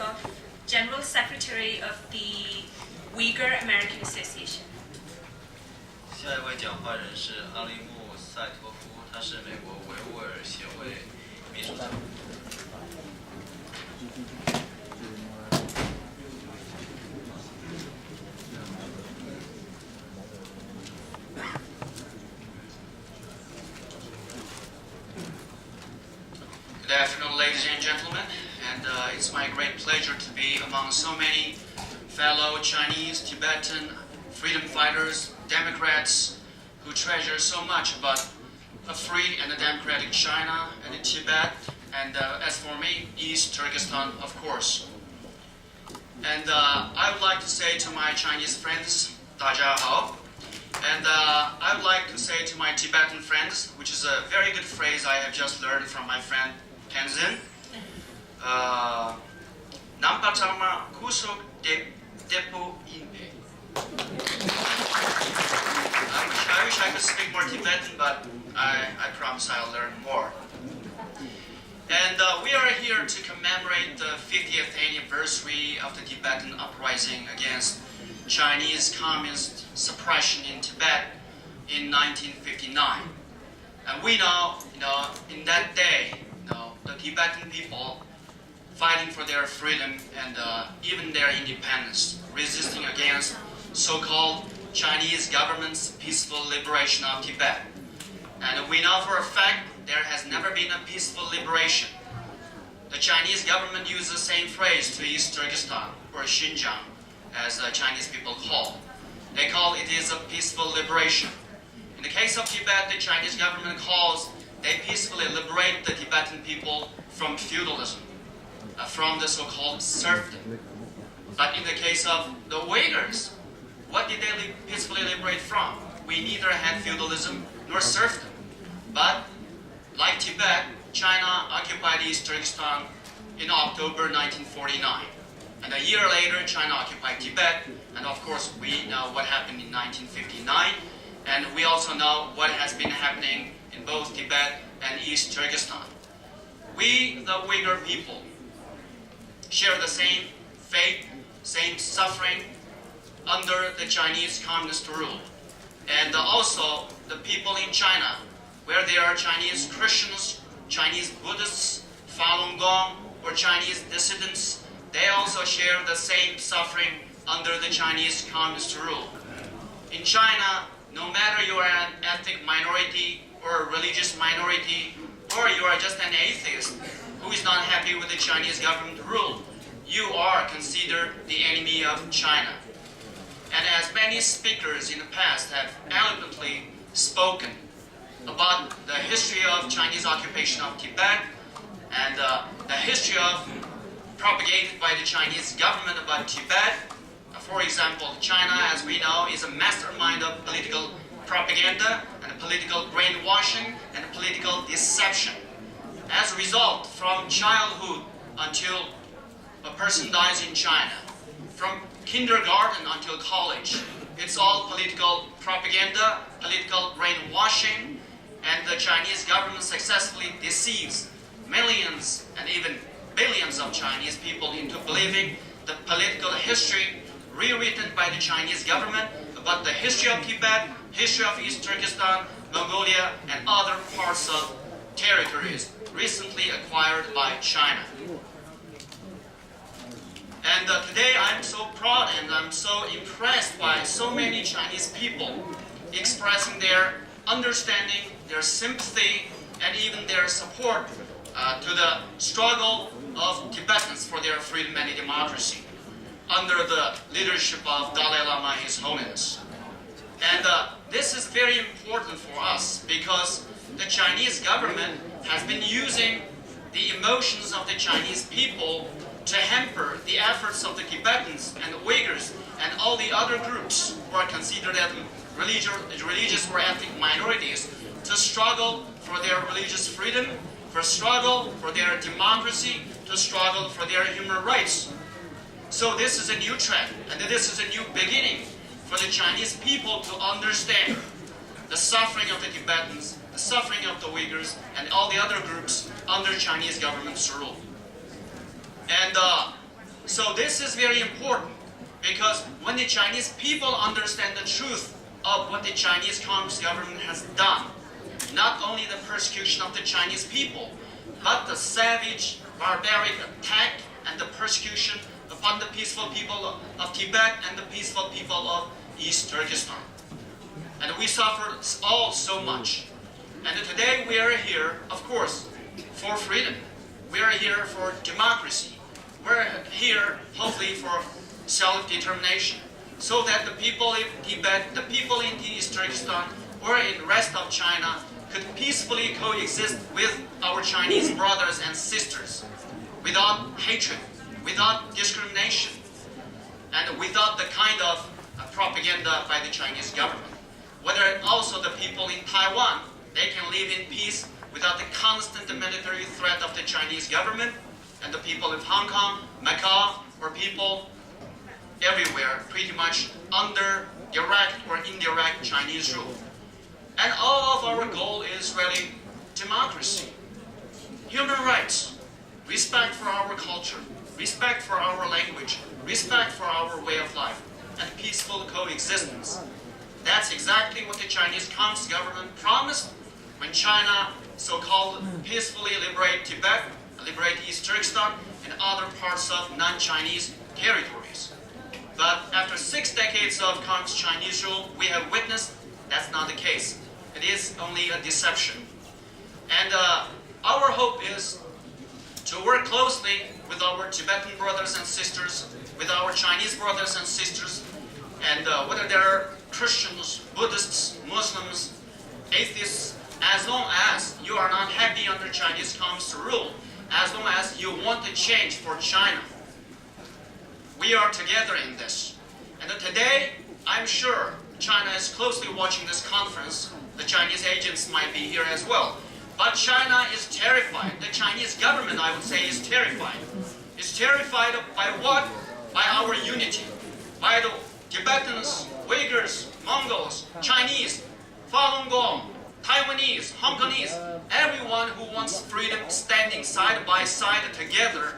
Markov, General Secretary of the Uyghur American Association. 下一位讲话人是阿里木·塞托夫，他是美国维吾尔协会秘书长。Good afternoon, ladies and gentlemen, and it's my great pleasure to be among so many fellow Chinese, Tibetan freedom fighters, Democrats who treasure so much about a free and a democratic China and Tibet, and as for me, East Turkestan, of course. And I would like to say to my Chinese friends, 大家好. And I would like to say to my Tibetan friends, which is a very good phrase I have just learned from my friend Tenzin. Nampatama kusok depo inpe. I wish I could speak more Tibetan, but I promise I'll learn more. And we are here to commemorate the 50th anniversary of the Tibetan uprising against Chinese communist suppression in Tibet in 1959. And we know, in that day, the Tibetan people fighting for their freedom and even their independence, resisting against so-called Chinese government's peaceful liberation of Tibet. And we know for a fact there has never been a peaceful liberation. The Chinese government uses the same phrase to East Turkestan, or Xinjiang, as the Chinese people call. They call it is a peaceful liberation. In the case of Tibet, the Chinese government calls they peacefully liberate the Tibetan people from feudalism, from the so-called serfdom. But in the case of the Uyghurs, what did they peacefully liberate from? We neither had feudalism nor serfdom. But, like Tibet, China occupied East Turkestan in October 1949. And a year later, China occupied Tibet. And of course, we know what happened in 1959. And we also know what has been happening in both Tibet and East Turkestan. We, the Uyghur people, share the same fate, same suffering under the Chinese communist rule. And also the people in China, where there are Chinese Christians, Chinese Buddhists, Falun Gong, or Chinese dissidents, they also share the same suffering under the Chinese communist rule. In China, no matter you are an ethnic minority or a religious minority, or you are just an atheist who is not happy with the Chinese government rule, you are considered the enemy of China. And as many speakers in the past have eloquently spoken about the history of Chinese occupation of Tibet and the history of propagated by the Chinese government about Tibet. For example, China, as we know, is a mastermind of political propaganda and political brainwashing and political deception. As a result, from childhood until a person dies in China, from kindergarten until college, it's all political propaganda, political brainwashing, and the Chinese government successfully deceives millions and even billions of Chinese people into believing the political history rewritten by the Chinese government about the history of Tibet, history of East Turkestan, Mongolia, and other parts of territories recently acquired by China. And today I'm so proud and I'm so impressed by so many Chinese people expressing their understanding, their sympathy, and even their support to the struggle of Tibetans for their freedom and democracy under the leadership of Dalai Lama, His Holiness. And this is very important for us because the Chinese government has been using the emotions of the Chinese people to hamper the efforts of the Tibetans and the Uyghurs and all the other groups who are considered as religious or ethnic minorities to struggle for their religious freedom, for struggle for their democracy, to struggle for their human rights. So this is a new trend, and this is a new beginning for the Chinese people to understand the suffering of the Tibetans, the suffering of the Uyghurs, and all the other groups under Chinese government's rule. And So this is very important because when the Chinese people understand the truth of what the Chinese Communist government has done, not only the persecution of the Chinese people, but the savage, barbaric attack and the persecution upon the peaceful people of Tibet and the peaceful people of East Turkestan. And we suffered all so much. And today we are here, of course, for freedom. We are here for democracy. We're here, hopefully, for self-determination, so that the people in Tibet, the people in East Turkestan, or in the rest of China could peacefully coexist with our Chinese brothers and sisters, without hatred, without discrimination, and without the kind of propaganda by the Chinese government. Whether also the people in Taiwan, they can live in peace without the constant military threat of the Chinese government, and the people of Hong Kong, Macau, or people everywhere pretty much under direct or indirect Chinese rule. And all of our goal is really democracy, human rights, respect for our culture, respect for our language, respect for our way of life, and peaceful coexistence. That's exactly what the Chinese Communist government promised when China so-called peacefully liberate Tibet, liberate East Turkestan, and other parts of non-Chinese territories. But after 6 decades of Communist Chinese rule, we have witnessed that's not the case. It is only a deception. And our hope is to work closely with our Tibetan brothers and sisters, with our Chinese brothers and sisters, and whether they're Christians, Buddhists, Muslims, atheists, as long as you are not happy under Chinese Communist rule, as long as you want to change for China. We are together in this. And today, I'm sure China is closely watching this conference. The Chinese agents might be here as well. But China is terrified. The Chinese government, I would say, is terrified. It's terrified by what? By our unity. By the Tibetans, Uyghurs, Mongols, Chinese, Falun Gong, Taiwanese, Hong Kongese, everyone who wants freedom standing side by side together.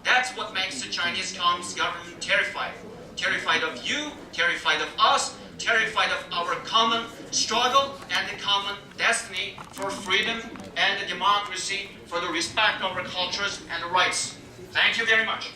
That's what makes the Chinese Communist government terrified. Terrified of you, terrified of us, terrified of our common struggle and the common destiny for freedom and democracy, for the respect of our cultures and rights. Thank you very much.